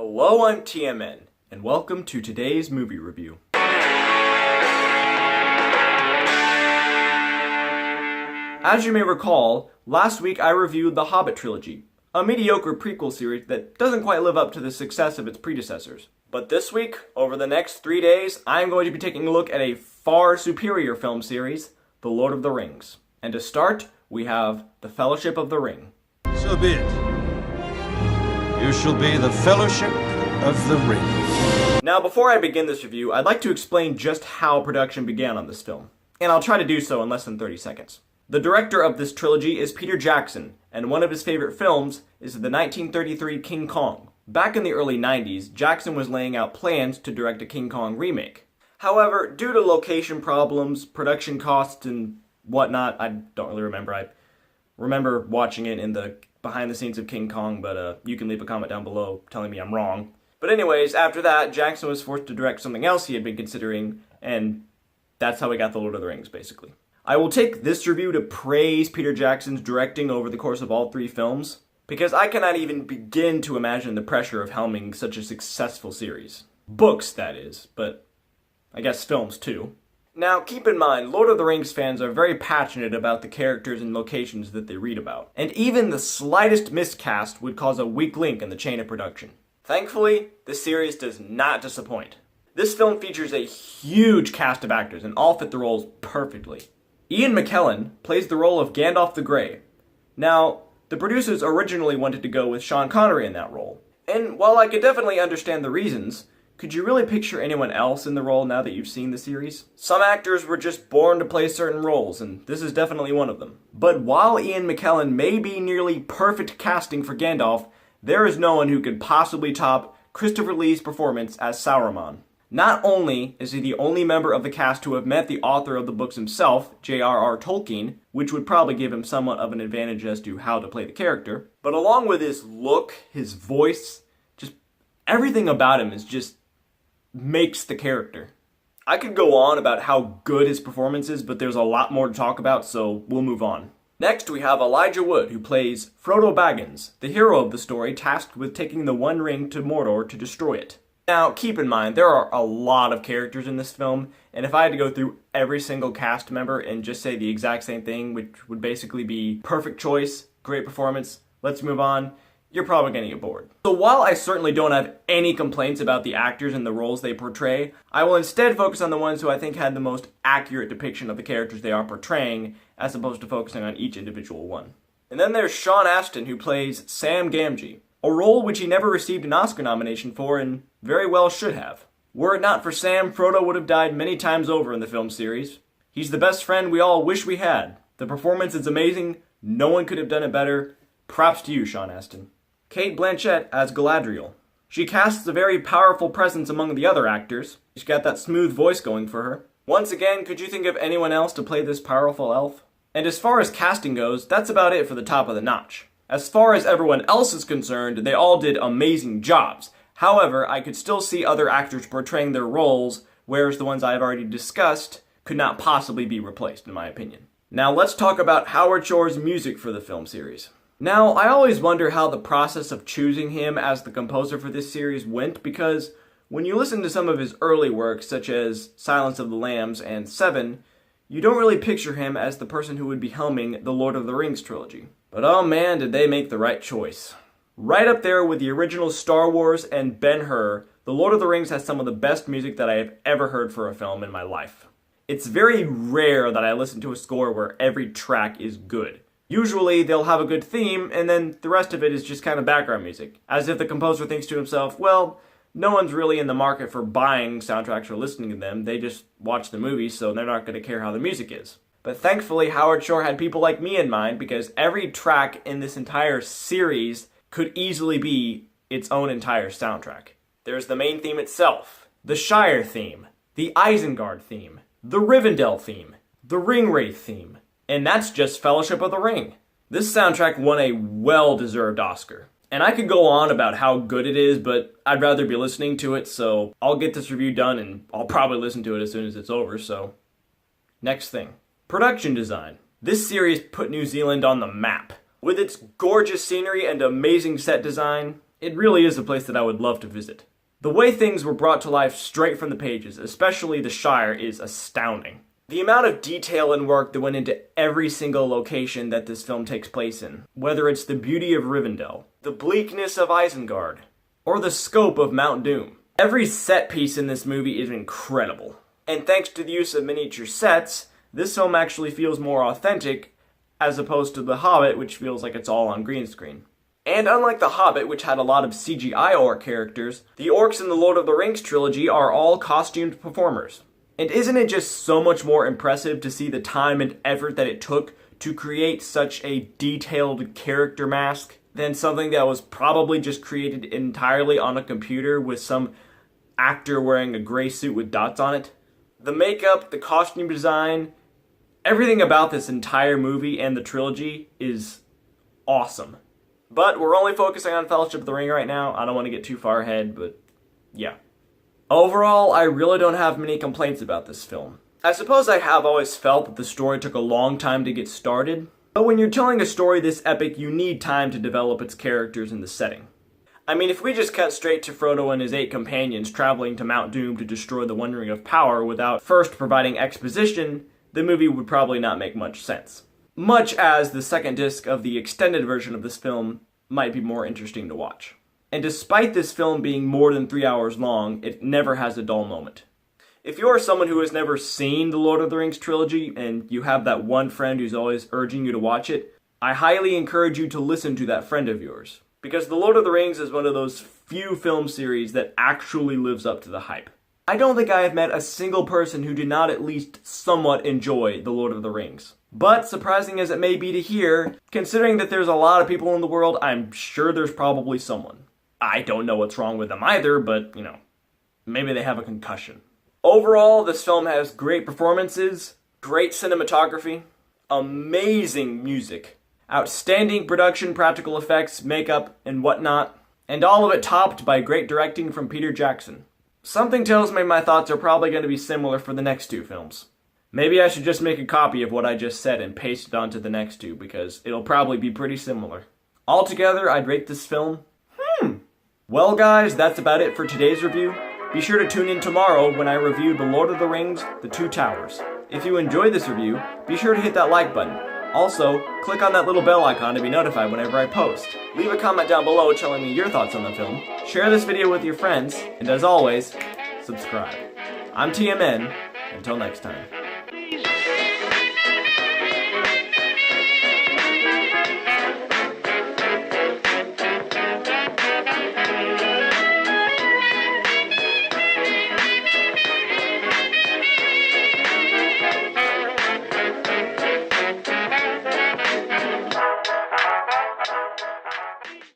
Hello, I'm TMN, and welcome to today's movie review. As you may recall, last week I reviewed the Hobbit trilogy, a mediocre prequel series that doesn't quite live up to the success of its predecessors. But this week, over the next 3 days, I'm going to be taking a look at a far superior film series, The Lord of the Rings. And to start, we have The Fellowship of the Ring. So be it. You shall be the Fellowship of the Ring. Now, before I begin this review, I'd like to explain just how production began on this film. And I'll try to do so in less than 30 seconds. The director of this trilogy is Peter Jackson, and one of his favorite films is the 1933 King Kong. Back in the early 90s, Jackson was laying out plans to direct a King Kong remake. However, due to location problems, production costs, and whatnot, I don't really remember. I remember watching it in the behind the scenes of King Kong, but you can leave a comment down below telling me I'm wrong. But anyways, after that, Jackson was forced to direct something else he had been considering, and that's how we got The Lord of the Rings, basically. I will take this review to praise Peter Jackson's directing over the course of all 3 films, because I cannot even begin to imagine the pressure of helming such a successful series. Books, that is, but I guess films too. Now, keep in mind, Lord of the Rings fans are very passionate about the characters and locations that they read about, and even the slightest miscast would cause a weak link in the chain of production. Thankfully, the series does not disappoint. This film features a huge cast of actors, and all fit the roles perfectly. Ian McKellen plays the role of Gandalf the Grey. Now, the producers originally wanted to go with Sean Connery in that role. And while I could definitely understand the reasons, could you really picture anyone else in the role now that you've seen the series? Some actors were just born to play certain roles, and this is definitely one of them. But while Ian McKellen may be nearly perfect casting for Gandalf, there is no one who could possibly top Christopher Lee's performance as Sauron. Not only is he the only member of the cast to have met the author of the books himself, J.R.R. Tolkien, which would probably give him somewhat of an advantage as to how to play the character, but along with his look, his voice, just everything about him just makes the character. I could go on about how good his performance is, but there's a lot more to talk about, so we'll move on. Next, we have Elijah Wood, who plays Frodo Baggins, the hero of the story tasked with taking the One Ring to Mordor to destroy it. Now, keep in mind, there are a lot of characters in this film, and if I had to go through every single cast member and just say the exact same thing, which would basically be perfect choice, great performance, let's move on, you're probably going to get bored. So while I certainly don't have any complaints about the actors and the roles they portray, I will instead focus on the ones who I think had the most accurate depiction of the characters they are portraying, as opposed to focusing on each individual one. And then there's Sean Astin, who plays Sam Gamgee, a role which he never received an Oscar nomination for and very well should have. Were it not for Sam, Frodo would have died many times over in the film series. He's the best friend we all wish we had. The performance is amazing, no one could have done it better. Props to you, Sean Astin. Cate Blanchett as Galadriel. She casts a very powerful presence among the other actors. She's got that smooth voice going for her. Once again, could you think of anyone else to play this powerful elf? And as far as casting goes, that's about it for the top of the notch. As far as everyone else is concerned, they all did amazing jobs. However, I could still see other actors portraying their roles, whereas the ones I've already discussed could not possibly be replaced, in my opinion. Now let's talk about Howard Shore's music for the film series. Now, I always wonder how the process of choosing him as the composer for this series went, because when you listen to some of his early works, such as Silence of the Lambs and Seven, you don't really picture him as the person who would be helming the Lord of the Rings trilogy. But oh man, did they make the right choice. Right up there with the original Star Wars and Ben-Hur, The Lord of the Rings has some of the best music that I have ever heard for a film in my life. It's very rare that I listen to a score where every track is good. Usually they'll have a good theme, and then the rest of it is just kind of background music, as if the composer thinks to himself, well, no one's really in the market for buying soundtracks or listening to them, they just watch the movies, so they're not going to care how the music is. But thankfully, Howard Shore had people like me in mind, because every track in this entire series could easily be its own entire soundtrack. There's the main theme itself, the Shire theme, the Isengard theme, the Rivendell theme, the Ringwraith theme, and that's just Fellowship of the Ring. This soundtrack won a well-deserved Oscar. And I could go on about how good it is, but I'd rather be listening to it, so I'll get this review done and I'll probably listen to it as soon as it's over, so. Next thing. Production design. This series put New Zealand on the map. With its gorgeous scenery and amazing set design, It really is a place that I would love to visit. The way things were brought to life straight from the pages, especially the Shire, is astounding. The amount of detail and work that went into every single location that this film takes place in, whether it's the beauty of Rivendell, the bleakness of Isengard, or the scope of Mount Doom. Every set piece in this movie is incredible. And thanks to the use of miniature sets, this film actually feels more authentic as opposed to The Hobbit, which feels like it's all on green screen. And unlike The Hobbit, which had a lot of CGI orc characters, the orcs in the Lord of the Rings trilogy are all costumed performers. And isn't it just so much more impressive to see the time and effort that it took to create such a detailed character mask than something that was probably just created entirely on a computer with some actor wearing a gray suit with dots on it? The makeup, the costume design, everything about this entire movie and the trilogy is awesome. But we're only focusing on Fellowship of the Ring right now. I don't want to get too far ahead, but yeah. Overall, I really don't have many complaints about this film. I suppose I have always felt that the story took a long time to get started, but when you're telling a story this epic, you need time to develop its characters and the setting. I mean, if we just cut straight to Frodo and his 8 companions traveling to Mount Doom to destroy the One Ring of Power without first providing exposition, the movie would probably not make much sense. Much as the second disc of the extended version of this film might be more interesting to watch. And despite this film being more than 3 hours long, it never has a dull moment. If you are someone who has never seen the Lord of the Rings trilogy, and you have that one friend who's always urging you to watch it, I highly encourage you to listen to that friend of yours. Because the Lord of the Rings is one of those few film series that actually lives up to the hype. I don't think I have met a single person who did not at least somewhat enjoy the Lord of the Rings. But surprising as it may be to hear, considering that there's a lot of people in the world, I'm sure there's probably someone. I don't know what's wrong with them either, but, maybe they have a concussion. Overall, this film has great performances, great cinematography, amazing music, outstanding production, practical effects, makeup, and whatnot, and all of it topped by great directing from Peter Jackson. Something tells me my thoughts are probably going to be similar for the next 2 films. Maybe I should just make a copy of what I just said and paste it onto the next 2, because it'll probably be pretty similar. Altogether, I'd rate this film, Well guys, that's about it for today's review. Be sure to tune in tomorrow when I review The Lord of the Rings, The Two Towers. If you enjoyed this review, be sure to hit that like button. Also, click on that little bell icon to be notified whenever I post. Leave a comment down below telling me your thoughts on the film. Share this video with your friends, and as always, subscribe. I'm TMN. Until next time.